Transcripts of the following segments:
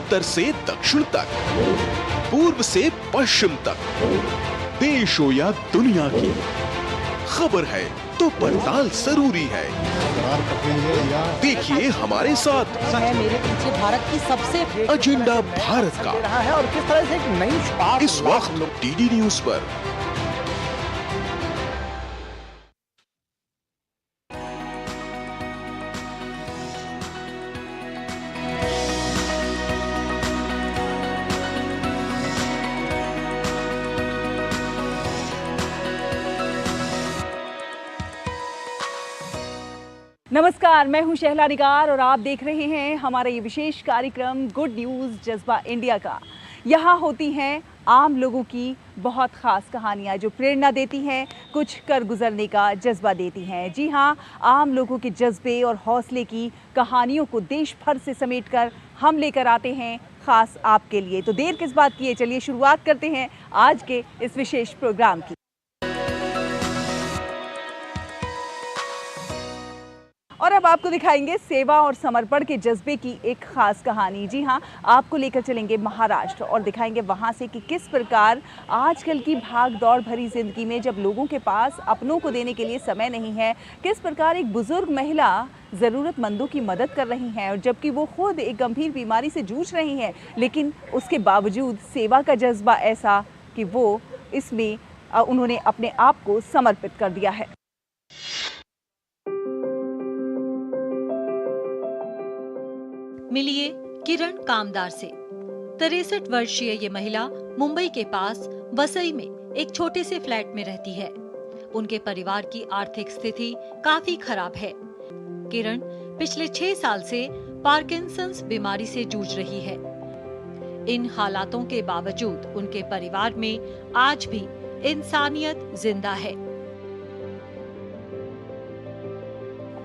उत्तर से दक्षिण तक, पूर्व से पश्चिम तक, देश हो या दुनिया की खबर है तो पड़ताल जरूरी है। देखिए हमारे साथ मेरे पीछे भारत की सबसे एजेंडा भारत का है और किस तरह से एक नई शुरुआत इस वक्त डीडी न्यूज पर। नमस्कार, मैं हूं शहला निगार और आप देख रहे हैं हमारा ये विशेष कार्यक्रम गुड न्यूज़ जज्बा इंडिया का। यहाँ होती हैं आम लोगों की बहुत ख़ास कहानियाँ जो प्रेरणा देती हैं, कुछ कर गुजरने का जज्बा देती हैं। जी हाँ, आम लोगों के जज्बे और हौसले की कहानियों को देश भर से समेटकर हम लेकर आते हैं ख़ास आपके लिए। तो देर किस बात की है, चलिए शुरुआत करते हैं आज के इस विशेष प्रोग्राम की। और अब आपको दिखाएंगे सेवा और समर्पण के जज्बे की एक खास कहानी। जी हाँ, आपको लेकर चलेंगे महाराष्ट्र और दिखाएंगे वहाँ से कि किस प्रकार आजकल की भाग दौड़ भरी जिंदगी में जब लोगों के पास अपनों को देने के लिए समय नहीं है, किस प्रकार एक बुजुर्ग महिला ज़रूरतमंदों की मदद कर रही हैं और जबकि वो खुद एक गंभीर बीमारी से जूझ रही हैं, लेकिन उसके बावजूद सेवा का जज्बा ऐसा कि वो इसमें उन्होंने अपने आप को समर्पित कर दिया है। मिलिए किरण कामदार से। 63 वर्षीय ये महिला मुंबई के पास वसई में एक छोटे से फ्लैट में रहती है। उनके परिवार की आर्थिक स्थिति काफी खराब है। किरण पिछले 6 साल से पार्किंसंस बीमारी से जूझ रही है। इन हालातों के बावजूद उनके परिवार में आज भी इंसानियत जिंदा है।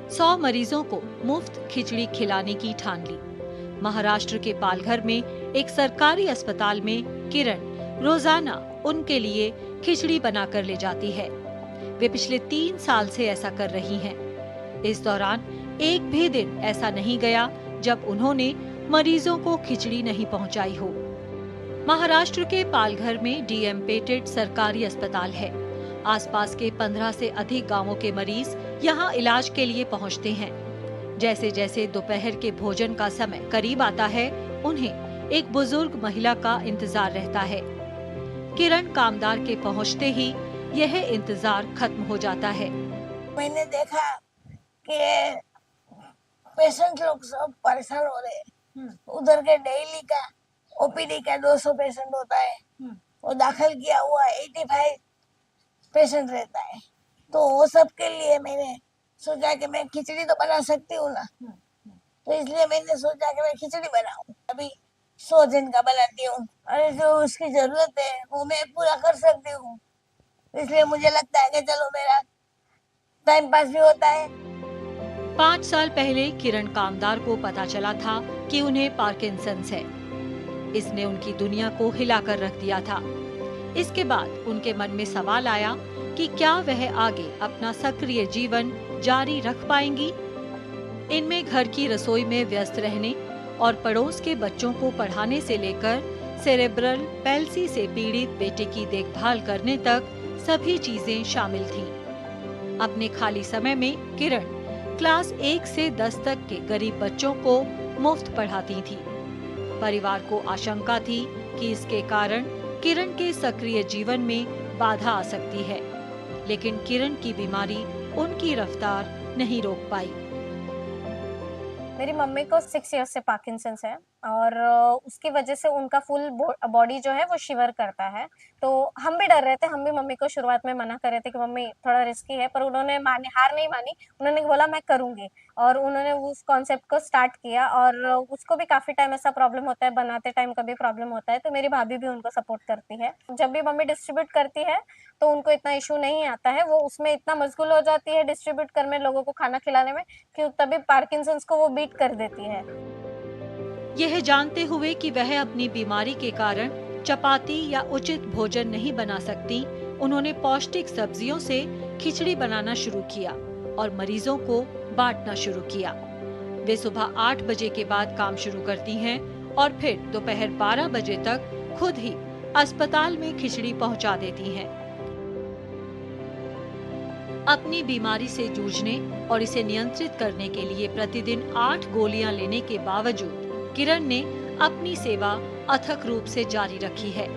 100 मरीजों को मुफ्त खिचड़ी खिलाने की ठान ली। महाराष्ट्र के पालघर में एक सरकारी अस्पताल में किरण रोजाना उनके लिए खिचड़ी बनाकर ले जाती है। वे पिछले 3 साल से ऐसा कर रही हैं। इस दौरान एक भी दिन ऐसा नहीं गया जब उन्होंने मरीजों को खिचड़ी नहीं पहुंचाई हो। महाराष्ट्र के पालघर में डीएमपेटेड सरकारी अस्पताल है। आसपास के 15 से अधिक गांवों के मरीज यहां इलाज के लिए पहुंचते हैं। जैसे जैसे दोपहर के भोजन का समय करीब आता है, उन्हें एक बुजुर्ग महिला का इंतजार रहता है। किरण कामदार के पहुंचते ही यह इंतजार खत्म हो जाता है। मैंने देखा कि पेशेंट लोग सब परेशान हो रहे हैं। उधर के डेली का ओपीडी का 200 पेशेंट होता है, वो दाखिल किया हुआ 85 पेशेंट रहता है। तो वो सब के लिए मैंने सोचा कि मैं खिचड़ी तो बना सकती हूँ ना, तो इसलिए मैंने सोचा कि मैं खिचड़ी बनाऊं। अभी 100 जन का बनाती हूँ और जो उसकी जरूरत है वो मैं पूरा कर सकती हूँ। इसलिए मुझे लगता है कि चलो मेरा टाइम पास भी होता है। 5 साल पहले किरण कामदार को पता चला था कि उन्हें पार्किंसंस है। इसने उनकी दुनिया को हिलाकर रख दिया था। इसके बाद उनके मन में सवाल आया कि क्या वह आगे अपना सक्रिय जीवन जारी रख पाएंगी। इनमें घर की रसोई में व्यस्त रहने और पड़ोस के बच्चों को पढ़ाने से लेकर सेरेब्रल पैल्सी से पीड़ित बेटे की देखभाल करने तक सभी चीजें शामिल थीं। अपने खाली समय में किरण क्लास 1 से 10 तक के गरीब बच्चों को मुफ्त पढ़ाती थी। परिवार को आशंका थी कि इसके कारण किरण के सक्रिय जीवन में बाधा आ सकती है, लेकिन किरण की बीमारी उनकी रफ्तार नहीं रोक पाई। मेरी मम्मी को 6 इयर्स से पार्किंसंस है और उसकी वजह से उनका फुल बॉडी जो है वो शिवर करता है। तो हम भी डर रहे थे, हम भी मम्मी को शुरुआत में मना कर रहे थे कि मम्मी थोड़ा रिस्की है, पर उन्होंने हार नहीं मानी। उन्होंने बोला मैं करूंगी और उन्होंने उस कॉन्सेप्ट को स्टार्ट किया। और उसको भी काफी टाइम ऐसा प्रॉब्लम होता है, बनाते टाइम कभी प्रॉब्लम होता है, तो मेरी भाभी भी उनको सपोर्ट करती है। जब भी मम्मी डिस्ट्रीब्यूट करती है तो उनको इतना इशू नहीं आता है, वो उसमें इतना मशगूल हो जाती है डिस्ट्रीब्यूट करने, लोगों को खाना खिलाने में, कि तभी पार्किंसंस को वो बीट कर देती है। यह जानते हुए कि वह अपनी बीमारी के कारण चपाती या उचित भोजन नहीं बना सकती, उन्होंने पौष्टिक सब्जियों से खिचड़ी बनाना शुरू किया और मरीजों को बांटना शुरू किया। वे सुबह 8 बजे के बाद काम शुरू करती हैं और फिर दोपहर 12 बजे तक खुद ही अस्पताल में खिचड़ी पहुंचा देती हैं। अपनी बीमारी से जूझने और इसे नियंत्रित करने के लिए प्रतिदिन 8 गोलियां लेने के बावजूद किरण ने अपनी सेवा अथक रूप से जारी रखी है।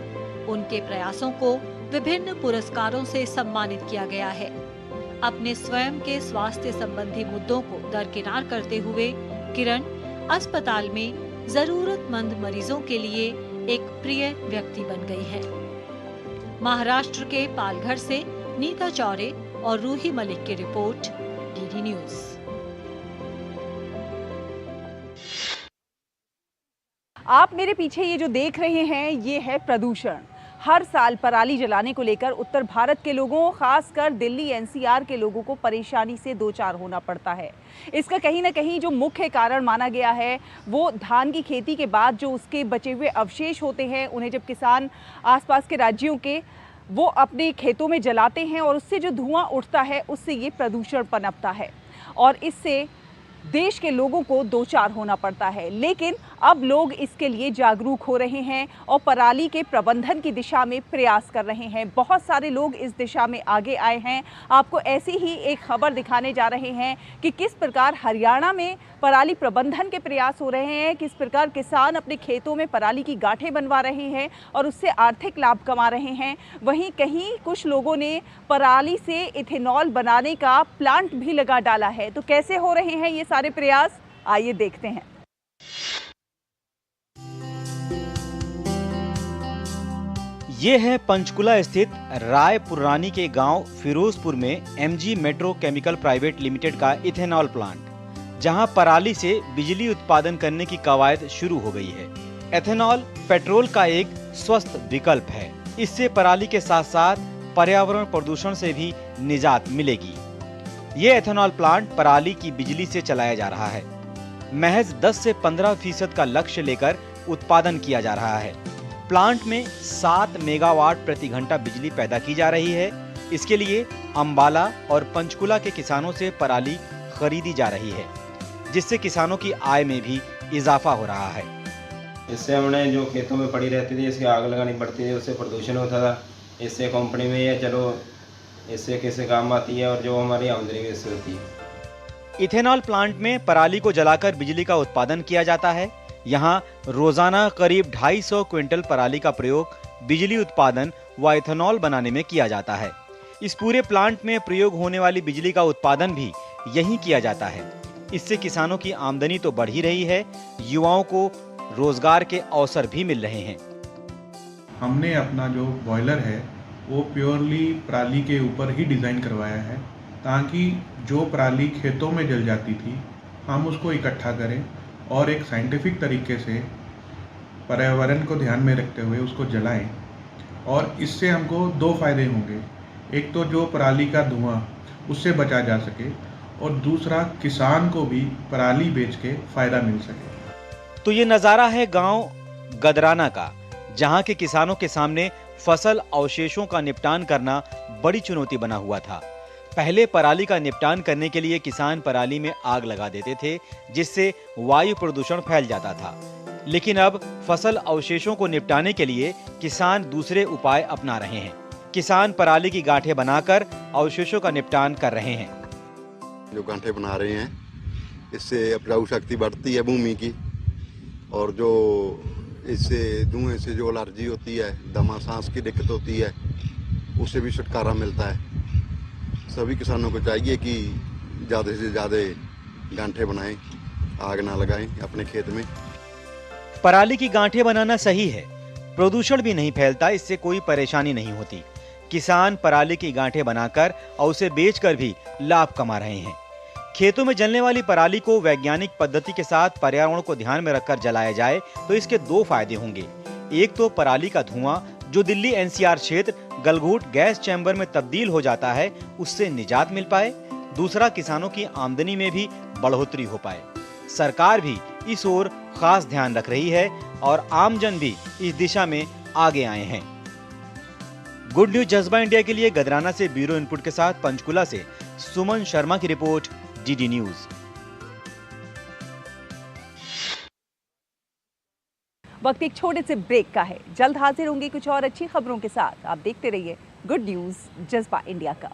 उनके प्रयासों को विभिन्न पुरस्कारों से सम्मानित किया गया है। अपने स्वयं के स्वास्थ्य संबंधी मुद्दों को दरकिनार करते हुए किरण अस्पताल में जरूरतमंद मरीजों के लिए एक प्रिय व्यक्ति बन गई है। महाराष्ट्र के पालघर से नीता चौरे और रूही मलिक की रिपोर्ट, डीडी न्यूज। आप मेरे पीछे ये जो देख रहे हैं ये है प्रदूषण। हर साल पराली जलाने को लेकर उत्तर भारत के लोगों, खासकर दिल्ली एनसीआर के लोगों को परेशानी से दो चार होना पड़ता है। इसका कहीं ना कहीं जो मुख्य कारण माना गया है वो धान की खेती के बाद जो उसके बचे हुए अवशेष होते हैं, उन्हें जब किसान आसपास के राज्यों के वो अपने खेतों में जलाते हैं और उससे जो धुआं उठता है उससे ये प्रदूषण पनपता है और इससे देश के लोगों को दो चार होना पड़ता है। लेकिन अब लोग इसके लिए जागरूक हो रहे हैं और पराली के प्रबंधन की दिशा में प्रयास कर रहे हैं। बहुत सारे लोग इस दिशा में आगे आए हैं। आपको ऐसी ही एक खबर दिखाने जा रहे हैं कि किस प्रकार हरियाणा में पराली प्रबंधन के प्रयास हो रहे हैं, किस प्रकार किसान अपने खेतों में पराली की गांठें बनवा रहे हैं और उससे आर्थिक लाभ कमा रहे हैं। वहीं कहीं कुछ लोगों ने पराली से इथेनॉल बनाने का प्लांट भी लगा डाला है। तो कैसे हो रहे हैं ये सारे प्रयास, आइए देखते हैं। ये है पंचकुला स्थित रायपुरानी के गांव फिरोजपुर में MG metro chemical private limited का इथेनॉल प्लांट, जहां पराली से बिजली उत्पादन करने की कवायद शुरू हो गई है। एथेनॉल पेट्रोल का एक स्वस्थ विकल्प है। इससे पराली के साथ साथ पर्यावरण प्रदूषण से भी निजात मिलेगी। ये एथेनॉल प्लांट पराली की बिजली से चलाया जा रहा है। महज 10 से 15% का लक्ष्य लेकर उत्पादन किया जा रहा है। प्लांट में 7 मेगावाट प्रति घंटा बिजली पैदा की जा रही है। इसके लिए अंबाला और पंचकुला के किसानों से पराली खरीदी जा रही है, जिससे किसानों की आय में भी इजाफा हो रहा है। इससे हमने जो खेतों में पड़ी रहती थी, इसकी आग लगानी पड़ती थी, उससे प्रदूषण होता था। इससे कंपनी में ये चलो इससे कैसे काम आती है और जो हमारी आमदनी में इससे होती है। इथेनॉल प्लांट में पराली को जलाकर बिजली का उत्पादन किया जाता है। यहाँ रोजाना करीब 250 क्विंटल पराली का प्रयोग बिजली उत्पादन व इथेनॉल बनाने में किया जाता है। इस पूरे प्लांट में प्रयोग होने वाली बिजली का उत्पादन भी यहीं किया जाता है। इससे किसानों की आमदनी तो बढ़ ही रही है, युवाओं को रोजगार के अवसर भी मिल रहे हैं। हमने अपना जो बॉयलर है वो प्योरली पराली के ऊपर ही डिज़ाइन करवाया है, ताकि जो पराली खेतों में जल जाती थी हम उसको इकट्ठा करें और एक साइंटिफिक तरीके से पर्यावरण को ध्यान में रखते हुए उसको जलाएं। और इससे हमको दो फायदे होंगे। एक तो जो पराली का धुआं उससे बचा जा सके और दूसरा किसान को भी पराली बेच के फायदा मिल सके। तो ये नज़ारा है गांव गदराना का, जहां के किसानों के सामने फसल अवशेषों का निपटान करना बड़ी चुनौती बना हुआ था। पहले पराली का निपटान करने के लिए किसान पराली में आग लगा देते थे, जिससे वायु प्रदूषण फैल जाता था। लेकिन अब फसल अवशेषों को निपटाने के लिए किसान दूसरे उपाय अपना रहे हैं। किसान पराली की गांठें बनाकर अवशेषों का निपटान कर रहे हैं। जो गांठें बना रहे हैं, इससे उपजाऊ शक्ति बढ़ती है भूमि की, और जो इससे धुएं से जो एलर्जी होती है, दमा सांस की दिक्कत होती है, उससे भी छुटकारा मिलता है। सभी किसानों को चाहिए कि ज़्यादा से ज़्यादा गांठें बनाएं, आग ना लगाएं अपने खेत में। पराली की गांठें बनाना सही है, प्रदूषण भी नहीं फैलता, इससे कोई परेशानी नहीं होती। किसान पराली की गांठें बनाकर और उसे बेचकर भी लाभ कमा रहे हैं। खेतों में जलने वाली पराली को वैज्ञानिक पद्धति के साथ पर्यावरण को ध्यान में रखकर जलाया जाए तो इसके दो फायदे होंगे। एक तो पराली का धुआं जो दिल्ली एनसीआर क्षेत्र गलघोट गैस चैम्बर में तब्दील हो जाता है, उससे निजात मिल पाए। दूसरा, किसानों की आमदनी में भी बढ़ोतरी हो पाए। सरकार भी इस ओर खास ध्यान रख रही है और आमजन भी इस दिशा में आगे आए हैं। गुड न्यूज जज्बा इंडिया के लिए गदराना से ब्यूरो इनपुट के साथ पंचकुला से सुमन शर्मा की रिपोर्ट, डीडी न्यूज। वक्त एक छोटे से ब्रेक का है। जल्द हाजिर होंगे कुछ और अच्छी खबरों के साथ। आप देखते रहिए गुड न्यूज जज्बा इंडिया का।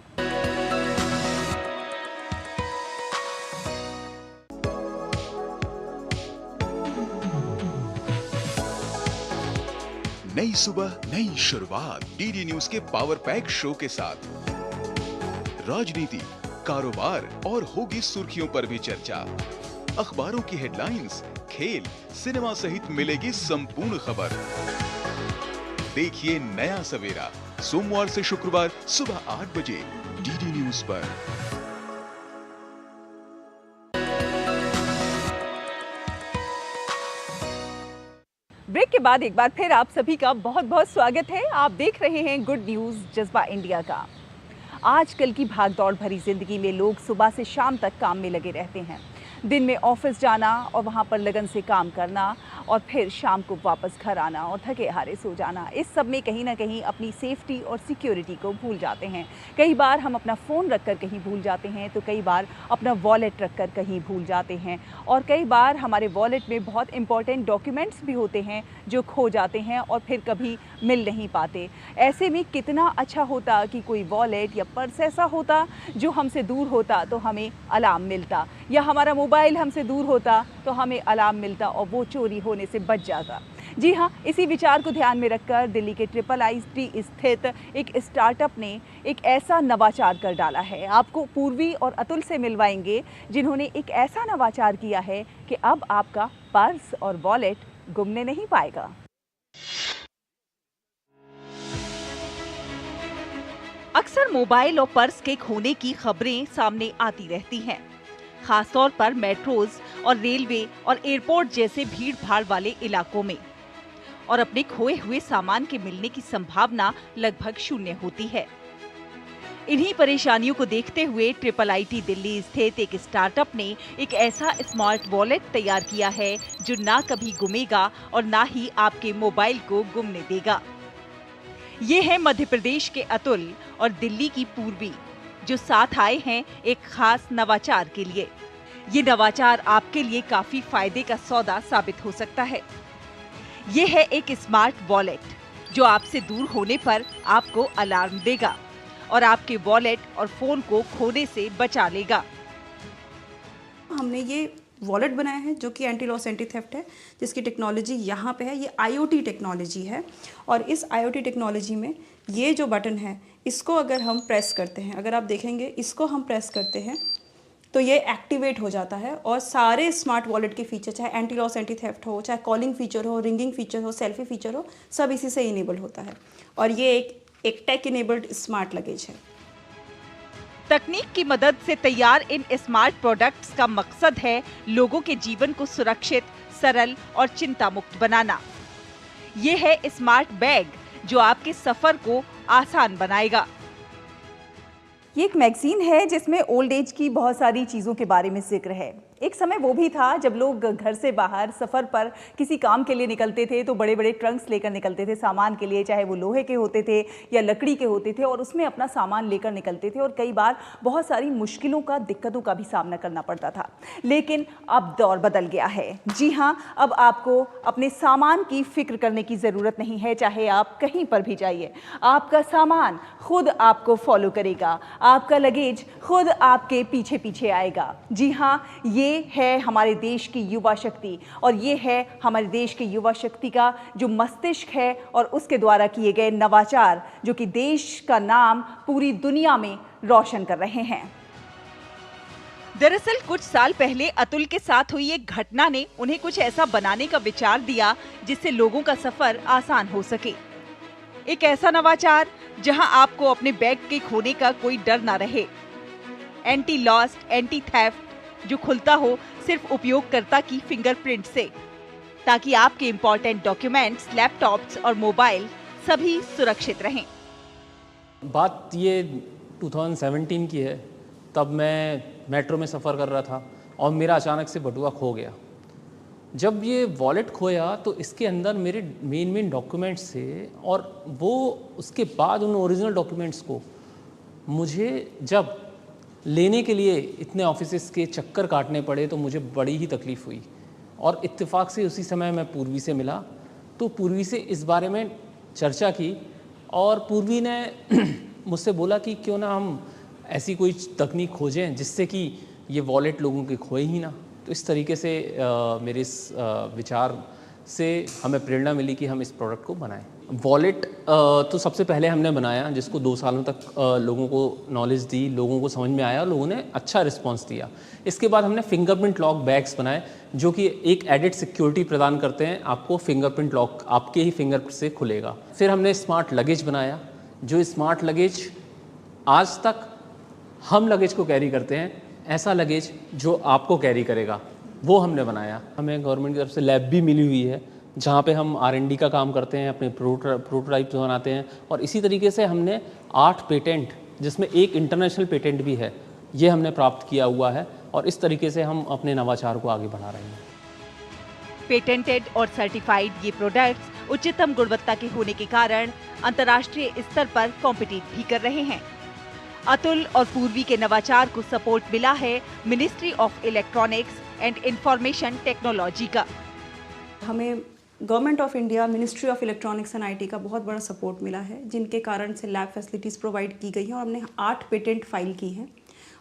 नई सुबह नई शुरुआत डीडी न्यूज के पावर पैक शो के साथ राजनीति, कारोबार और होगी सुर्खियों पर भी चर्चा। अखबारों की हेडलाइंस, खेल, सिनेमा सहित मिलेगी संपूर्ण खबर। देखिए नया सवेरा सोमवार से शुक्रवार सुबह 8 बजे डीडी न्यूज पर। ब्रेक के बाद एक बार फिर आप सभी का बहुत बहुत स्वागत है। आप देख रहे हैं गुड न्यूज जज्बा इंडिया का। आजकल की भागदौड़ भरी जिंदगी में लोग सुबह से शाम तक काम में लगे रहते हैं। दिन में ऑफिस जाना और वहाँ पर लगन से काम करना और फिर शाम को वापस घर आना और थके हारे सो जाना। इस सब में कहीं ना कहीं अपनी सेफ्टी और सिक्योरिटी को भूल जाते हैं। कई बार हम अपना फ़ोन रखकर कहीं भूल जाते हैं, तो कई बार अपना वॉलेट रखकर कहीं भूल जाते हैं, और कई बार हमारे वॉलेट में बहुत इंपॉर्टेंट डॉक्यूमेंट्स भी होते हैं जो खो जाते हैं और फिर कभी मिल नहीं पाते। ऐसे में कितना अच्छा होता कि कोई वॉलेट या पर्स ऐसा होता जो हमसे दूर होता तो हमें अलार्म मिलता, या हमारा मोबाइल हमसे दूर होता तो हमें अलार्म मिलता और वो चोरी होने से बच जाता। जी हाँ, इसी विचार को ध्यान में रखकर दिल्ली के IIIT स्थित एक स्टार्टअप ने एक ऐसा नवाचार कर डाला है। आपको पूर्वी और अतुल से मिलवाएंगे जिन्होंने एक ऐसा नवाचार किया है कि अब आपका पर्स और वॉलेट गुमने नहीं पाएगा। अक्सर मोबाइल और पर्स के खोने की खबरें सामने आती रहती हैं, खासतौर पर मेट्रोज और रेलवे और एयरपोर्ट जैसे भीड़ भाड़ वाले इलाकों में, और अपने खोए हुए सामान के मिलने की संभावना लगभग शून्य होती है। इन्हीं परेशानियों को देखते हुए IIIT दिल्ली स्थित एक स्टार्टअप ने एक ऐसा स्मार्ट वॉलेट तैयार किया है जो ना कभी गुमेगा और ना ही आपके मोबाइल को गुमने देगा। ये है मध्य प्रदेश के अतुल और दिल्ली की पूर्वी, जो साथ आए हैं एक खास नवाचार के लिए। ये नवाचार आपके लिए काफी फायदे का सौदा साबित हो सकता है। ये है एक स्मार्ट वॉलेट जो आपसे दूर होने पर आपको अलार्म देगा और आपके वॉलेट और फोन को खोने से बचा लेगा। हमने ये वॉलेट बनाया है जो कि एंटी लॉस एंटी थेफ्ट है, जिसकी टेक्नोलॉजी यहाँ पे है। ये IoT टेक्नोलॉजी है, और इस IoT टेक्नोलॉजी में ये जो बटन है इसको अगर हम प्रेस करते हैं, अगर आप देखेंगे इसको हम प्रेस करते हैं तो ये एक्टिवेट हो जाता है, और सारे स्मार्ट वॉलेट के फीचर, चाहे एंटी लॉस एंटी थेफ्ट हो, चाहे कॉलिंग फीचर हो, रिंगिंग फीचर हो, सेल्फी फीचर हो, सब इसी से इनेबल होता है। और ये एक टेक इनेबल्ड स्मार्ट लगेज है। तकनीक की मदद से तैयार इन स्मार्ट प्रोडक्ट्स का मकसद है लोगों के जीवन को सुरक्षित, सरल और चिंता मुक्त बनाना। ये है स्मार्ट बैग जो आपके सफर को आसान बनाएगा। ये एक मैगजीन है जिसमें ओल्ड एज की बहुत सारी चीज़ों के बारे में जिक्र है। एक समय वो भी था जब लोग घर से बाहर सफ़र पर किसी काम के लिए निकलते थे तो बड़े बड़े ट्रंक्स लेकर निकलते थे सामान के लिए, चाहे वो लोहे के होते थे या लकड़ी के होते थे, और उसमें अपना सामान लेकर निकलते थे, और कई बार बहुत सारी मुश्किलों का, दिक्कतों का भी सामना करना पड़ता था। लेकिन अब दौर बदल गया है। जी हाँ, अब आपको अपने सामान की फिक्र करने की ज़रूरत नहीं है। चाहे आप कहीं पर भी जाइए, आपका सामान खुद आपको फॉलो करेगा, आपका लगेज खुद आपके पीछे पीछे आएगा। जी हाँ, ये है हमारे देश की युवा शक्ति, और ये है हमारे देश के युवा शक्ति का जो मस्तिष्क है और उसके द्वारा किए गए नवाचार जो कि देश का नाम पूरी दुनिया में रोशन कर रहे हैं। दरअसल कुछ साल पहले अतुल के साथ हुई एक घटना ने उन्हें कुछ ऐसा बनाने का विचार दिया जिससे लोगों का सफर आसान हो सके। एक ऐसा नवाचार जहां आपको अपने बैग के खोने का कोई डर ना रहे। एंटी लॉस्ट एंटी थेफ्ट जो खुलता हो सिर्फ उपयोगकर्ता की फिंगरप्रिंट से, ताकि आपके इंपॉर्टेंट डॉक्यूमेंट्स, लैपटॉप्स और मोबाइल सभी सुरक्षित रहें। बात ये 2017 की है। तब मैं मेट्रो में सफ़र कर रहा था और मेरा अचानक से बटुआ खो गया। जब ये वॉलेट खोया तो इसके अंदर मेरे मेन डॉक्यूमेंट्स थे, और वो उसके बाद उन ओरिजिनल डॉक्यूमेंट्स को मुझे जब लेने के लिए इतने ऑफिसेस के चक्कर काटने पड़े तो मुझे बड़ी ही तकलीफ़ हुई। और इत्तेफाक से उसी समय मैं पूर्वी से मिला तो पूर्वी से इस बारे में चर्चा की और पूर्वी ने मुझसे बोला कि क्यों ना हम ऐसी कोई तकनीक खोजें जिससे कि ये वॉलेट लोगों के खोए ही ना। तो इस तरीके से मेरे इस विचार से हमें प्रेरणा मिली कि हम इस प्रोडक्ट को बनाएं। वॉलेट तो सबसे पहले हमने बनाया जिसको 2 सालों तक लोगों को नॉलेज दी, लोगों को समझ में आया और लोगों ने अच्छा रिस्पांस दिया। इसके बाद हमने फिंगरप्रिंट लॉक बैग्स बनाए जो कि एक एडिड सिक्योरिटी प्रदान करते हैं, आपको फिंगरप्रिंट लॉक आपके ही फिंगर से खुलेगा। फिर हमने स्मार्ट लगेज बनाया, जो स्मार्ट लगेज आज तक हम लगेज को कैरी करते हैं, ऐसा लगेज जो आपको कैरी करेगा वो हमने बनाया। हमें गवर्नमेंट की तरफ से लैब भी मिली हुई है जहाँ पे हम R&D का काम करते हैं, अपने प्रोटोटाइप्स बनाते हैं और इसी तरीके से हमने 8 पेटेंट जिसमें एक इंटरनेशनल पेटेंट भी है ये हमने प्राप्त किया हुआ है और इस तरीके से हम अपने नवाचार को आगे बढ़ा रहे हैं। पेटेंटेड और सर्टिफाइड ये प्रोडक्ट्स उच्चतम गुणवत्ता के होने के कारण अंतर्राष्ट्रीय स्तर पर कॉम्पिटिट भी कर रहे हैं। अतुल और पूर्वी के नवाचार को सपोर्ट मिला है ministry of electronics and information technology का। हमें government of India, ministry of electronics and IT का बहुत बड़ा सपोर्ट मिला है जिनके कारण से लैब फैसिलिटीज़ प्रोवाइड की गई हैं और हमने 8 पेटेंट फाइल की हैं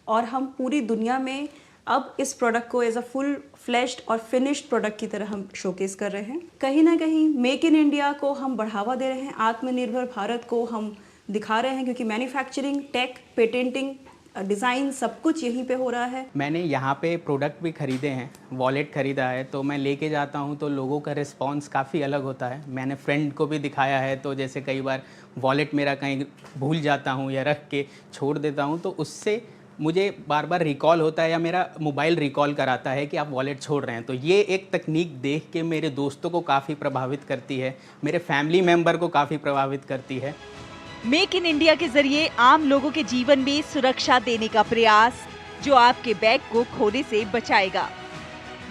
और हम पूरी दुनिया में अब इस प्रोडक्ट को एज अ फुल फ्लेश्ड और फिनिश्ड प्रोडक्ट की तरह हम शोकेस कर रहे हैं। कहीं ना कहीं मेक इन इंडिया को हम बढ़ावा दे रहे हैं, आत्मनिर्भर भारत को हम दिखा रहे हैं क्योंकि मैन्युफैक्चरिंग, टेक, पेटेंटिंग, डिज़ाइन सब कुछ यहीं पे हो रहा है। मैंने यहाँ पे प्रोडक्ट भी ख़रीदे हैं, वॉलेट ख़रीदा है, तो मैं लेके जाता हूँ तो लोगों का रिस्पांस काफ़ी अलग होता है। मैंने फ्रेंड को भी दिखाया है तो जैसे कई बार वॉलेट मेरा कहीं भूल जाता हूँ या रख के छोड़ देता हूँ तो उससे मुझे बार बार रिकॉल होता है या मेरा मोबाइल रिकॉल कराता है कि आप वॉलेट छोड़ रहे हैं। तो ये एक तकनीक देख के मेरे दोस्तों को काफ़ी प्रभावित करती है, मेरे फैमिली मेम्बर को काफ़ी प्रभावित करती है। मेक इन इंडिया के जरिए आम लोगों के जीवन में सुरक्षा देने का प्रयास जो आपके बैग को खोने से बचाएगा।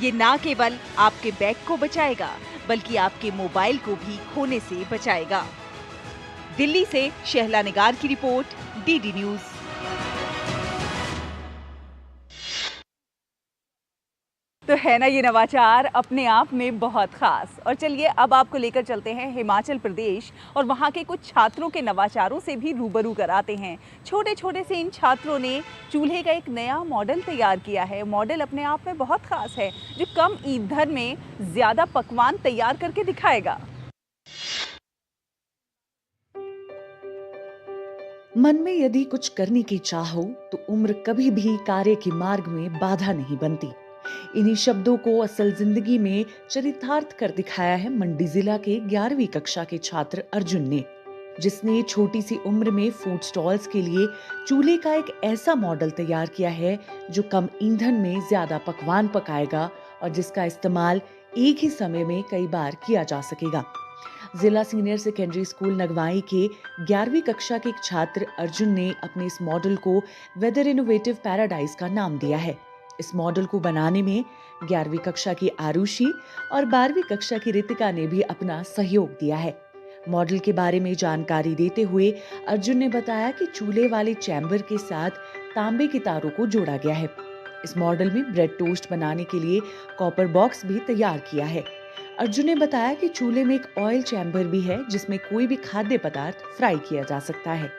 ये ना केवल आपके बैग को बचाएगा बल्कि आपके मोबाइल को भी खोने से बचाएगा। दिल्ली से शहला निगार की रिपोर्ट, DD न्यूज़। तो है ना ये नवाचार अपने आप में बहुत खास। और चलिए अब आपको लेकर चलते हैं हिमाचल प्रदेश और वहाँ के कुछ छात्रों के नवाचारों से भी रूबरू कराते हैं। छोटे छोटे से इन छात्रों ने चूल्हे का एक नया मॉडल तैयार किया है। मॉडल अपने आप में बहुत खास है जो कम ईंधन में ज़्यादा पकवान तैयार करके दिखाएगा। मन में यदि कुछ करने की चाह हो तो उम्र कभी भी कार्य के मार्ग में बाधा नहीं बनती। इन्हीं शब्दों को असल जिंदगी में चरितार्थ कर दिखाया है मंडी जिला के 11वीं कक्षा के छात्र अर्जुन ने, जिसने छोटी सी उम्र में फूड स्टॉल्स के लिए चूल्हे का एक ऐसा मॉडल तैयार किया है जो कम ईंधन में ज्यादा पकवान पकाएगा और जिसका इस्तेमाल एक ही समय में कई बार किया जा सकेगा। जिला सीनियर सेकेंडरी स्कूल नगवाई के 11वीं कक्षा के एक छात्र अर्जुन ने अपने इस मॉडल को वेदर इनोवेटिव पैराडाइज का नाम दिया है। इस मॉडल को बनाने में 11वीं कक्षा की आरुषि और 12वीं कक्षा की रितिका ने भी अपना सहयोग दिया है। मॉडल के बारे में जानकारी देते हुए अर्जुन ने बताया कि चूल्हे वाले चैम्बर के साथ तांबे की तारों को जोड़ा गया है। इस मॉडल में ब्रेड टोस्ट बनाने के लिए कॉपर बॉक्स भी तैयार किया है। अर्जुन ने बताया कि चूल्हे में एक ऑयल चैम्बर भी है जिसमें कोई भी खाद्य पदार्थ फ्राई किया जा सकता है।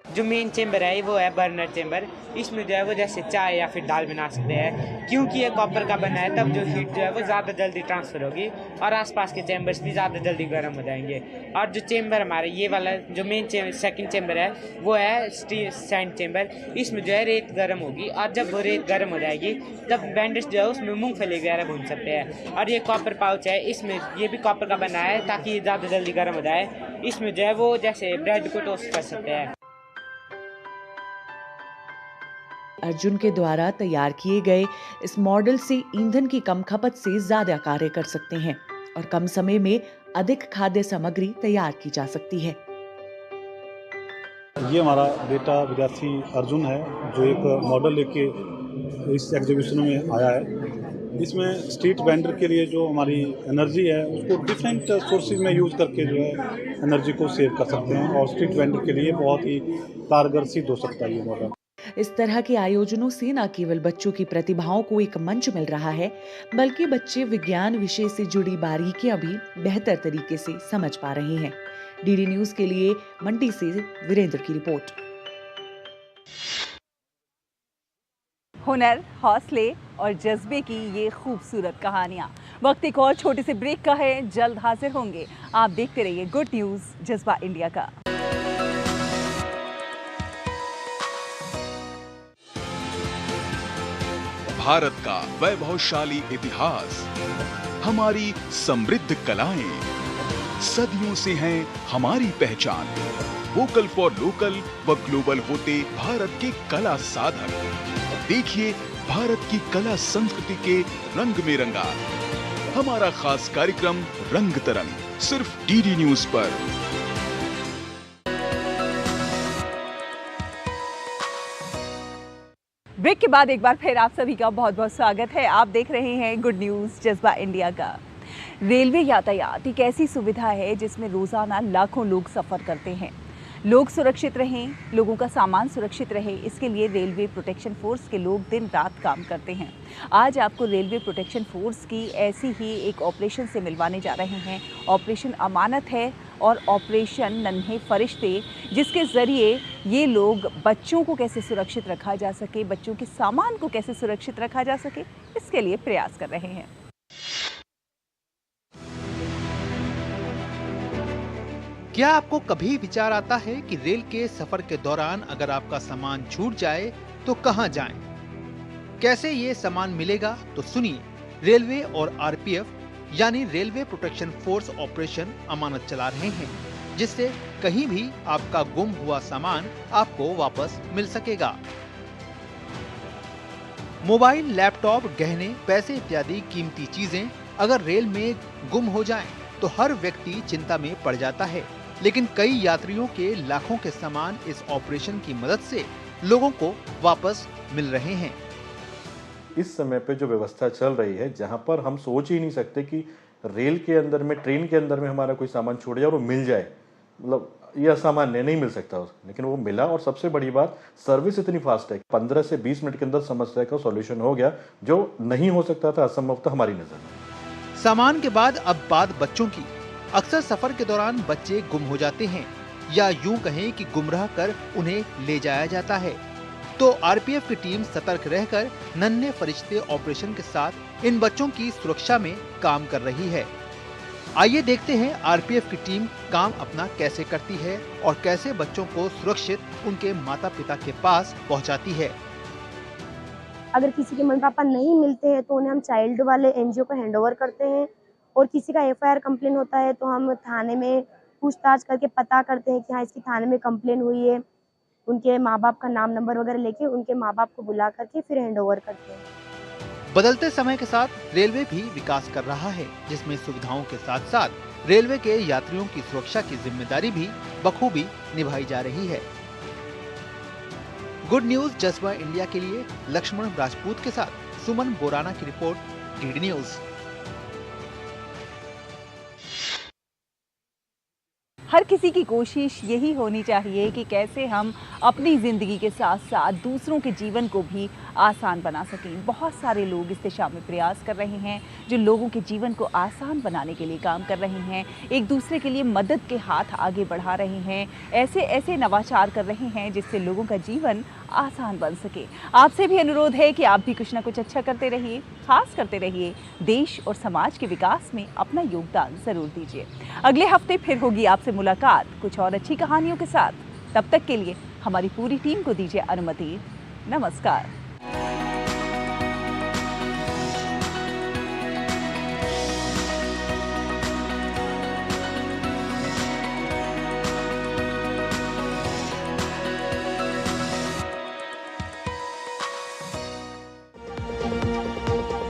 जो मेन चेंबर है वो है बर्नर चेंबर। इसमें जो है वो जैसे चाय या फिर दाल बना सकते हैं, क्योंकि ये कॉपर का बना है तब जो हीट जो है वो ज़्यादा जल्दी ट्रांसफ़र होगी और आसपास के चेंबर्स भी ज़्यादा जल्दी गर्म हो जाएंगे। और जो चेंबर हमारे ये वाला जो मेन सेकंड चेंबर है वो है सैंड चेंबर। इसमें जो है रेत गर्म होगी और जब वो रेत गर्म हो जाएगी तब वेंडर्स जो है उसमें मूँगफली वगैरह भून सकते हैं। और ये कॉपर पाउच है, इसमें ये भी कॉपर का बना है ताकि ये ज़्यादा जल्दी गर्म हो जाए। इसमें जो है वो जैसे ब्रेड को टोस्ट कर सकते हैं। अर्जुन के द्वारा तैयार किए गए इस मॉडल से ईंधन की कम खपत से ज्यादा कार्य कर सकते हैं और कम समय में अधिक खाद्य सामग्री तैयार की जा सकती है। ये हमारा बेटा विद्यार्थी अर्जुन है जो एक मॉडल लेके इस एग्जीबिशन में आया है। इसमें स्ट्रीट वेंडर के लिए जो हमारी एनर्जी है उसको डिफरेंट सोर्सेज में यूज़ करके जो है एनर्जी को सेव कर सकते हैं और स्ट्रीट वेंडर के लिए बहुत ही कारगर सिद्ध हो सकता है ये मॉडल। इस तरह के आयोजनों से न केवल बच्चों की प्रतिभाओं को एक मंच मिल रहा है, बल्कि बच्चे विज्ञान विषय से जुड़ी बारीकियां भी बेहतर तरीके से समझ पा रहे हैं। डीडी न्यूज के लिए मंडी से वीरेंद्र की रिपोर्ट। हुनर, हौसले और जज्बे की ये खूबसूरत कहानियां। वक्त एक और छोटे से ब्रेक का है, जल्द हाजिर होंगे। आप देखते रहिए गुड न्यूज जज्बा इंडिया का। भारत का वैभवशाली इतिहास, हमारी समृद्ध कलाएं, सदियों से हैं हमारी पहचान। वोकल फॉर लोकल व ग्लोबल होते भारत के कला साधक। देखिए भारत की कला संस्कृति के रंग में रंगा हमारा खास कार्यक्रम रंग तरंग, सिर्फ डीडी न्यूज पर। ब्रेक के बाद एक बार फिर आप सभी का बहुत बहुत स्वागत है। आप देख रहे हैं गुड न्यूज जज्बा इंडिया का। रेलवे यातायात एक ऐसी सुविधा है जिसमें रोजाना लाखों लोग सफर करते हैं। लोग सुरक्षित रहें, लोगों का सामान सुरक्षित रहे, इसके लिए रेलवे प्रोटेक्शन फोर्स के लोग दिन रात काम करते हैं। आज आपको रेलवे प्रोटेक्शन फोर्स की ऐसी ही एक ऑपरेशन से मिलवाने जा रहे हैं। ऑपरेशन अमानत है और ऑपरेशन नन्हे फरिश्ते, जिसके ज़रिए ये लोग बच्चों को कैसे सुरक्षित रखा जा सके, बच्चों के सामान को कैसे सुरक्षित रखा जा सके, इसके लिए प्रयास कर रहे हैं। क्या आपको कभी विचार आता है कि रेल के सफर के दौरान अगर आपका सामान छूट जाए तो कहां जाएं? कैसे ये सामान मिलेगा? तो सुनिए, रेलवे और आरपीएफ यानी रेलवे प्रोटेक्शन फोर्स ऑपरेशन अमानत चला रहे हैं, जिससे कहीं भी आपका गुम हुआ सामान आपको वापस मिल सकेगा। मोबाइल, लैपटॉप, गहने, पैसे इत्यादि कीमती चीजें अगर रेल में गुम हो जाएं, तो हर व्यक्ति चिंता में पड़ जाता है। लेकिन कई यात्रियों के लाखों के सामान इस ऑपरेशन की मदद से लोगों को वापस मिल रहे हैं। इस समय पे जो व्यवस्था चल रही है, जहां पर हम सोच ही नहीं सकते कि रेल के अंदर में, ट्रेन के अंदर में हमारा कोई सामान छूट जाए और वो मिल जाए, मतलब ये असामान्य, नहीं मिल सकता, लेकिन वो मिला। और सबसे बड़ी बात, सर्विस इतनी फास्ट है, 15 से 20 मिनट के अंदर समस्या का सॉल्यूशन हो गया, जो नहीं हो सकता था, असंभव था हमारी नजर में। सामान के बाद अब बात बच्चों की। अक्सर सफर के दौरान बच्चे गुम हो जाते हैं, या यूं कहें कि गुमराह कर उन्हें ले जाया जाता है। तो आरपीएफ की टीम सतर्क रहकर नन्हे फरिश्ते ऑपरेशन के साथ इन बच्चों की सुरक्षा में काम कर रही है। आइए देखते हैं आरपीएफ की टीम काम अपना कैसे करती है और कैसे बच्चों को सुरक्षित उनके माता पिता के पास पहुंचाती है। अगर किसी के मम्मी पापा नहीं मिलते हैं तो उन्हें हम चाइल्ड वाले एनजीओ को हैंडओवर करते हैं, और किसी का एफआईआर कंप्लेन होता है तो हम थाने में पूछताछ करके पता करते हैं कि हाँ इसकी थाने में कंप्लेन हुई है। उनके माँ बाप का नाम नंबर वगैरह लेके उनके माँ बाप को बुला करके फिर हैंडओवर करते हैं। बदलते समय के साथ रेलवे भी विकास कर रहा है, जिसमें सुविधाओं के साथ साथ रेलवे के यात्रियों की सुरक्षा की जिम्मेदारी भी बखूबी निभाई जा रही है। गुड न्यूज जज्बा इंडिया के लिए लक्ष्मण राजपूत के साथ सुमन बोराना की रिपोर्ट, डीडी न्यूज। हर किसी की कोशिश यही होनी चाहिए कि कैसे हम अपनी ज़िंदगी के साथ साथ दूसरों के जीवन को भी आसान बना सकें। बहुत सारे लोग इस दिशा में प्रयास कर रहे हैं, जो लोगों के जीवन को आसान बनाने के लिए काम कर रहे हैं, एक दूसरे के लिए मदद के हाथ आगे बढ़ा रहे हैं, ऐसे नवाचार कर रहे हैं जिससे लोगों का जीवन आसान बन सके। आपसे भी अनुरोध है कि आप भी कुछ ना कुछ अच्छा करते रहिए, खास करते रहिए, देश और समाज के विकास में अपना योगदान ज़रूर दीजिए। अगले हफ्ते फिर होगी आपसे मुलाकात कुछ और अच्छी कहानियों के साथ। तब तक के लिए हमारी पूरी टीम को दीजिए अनुमति। नमस्कार।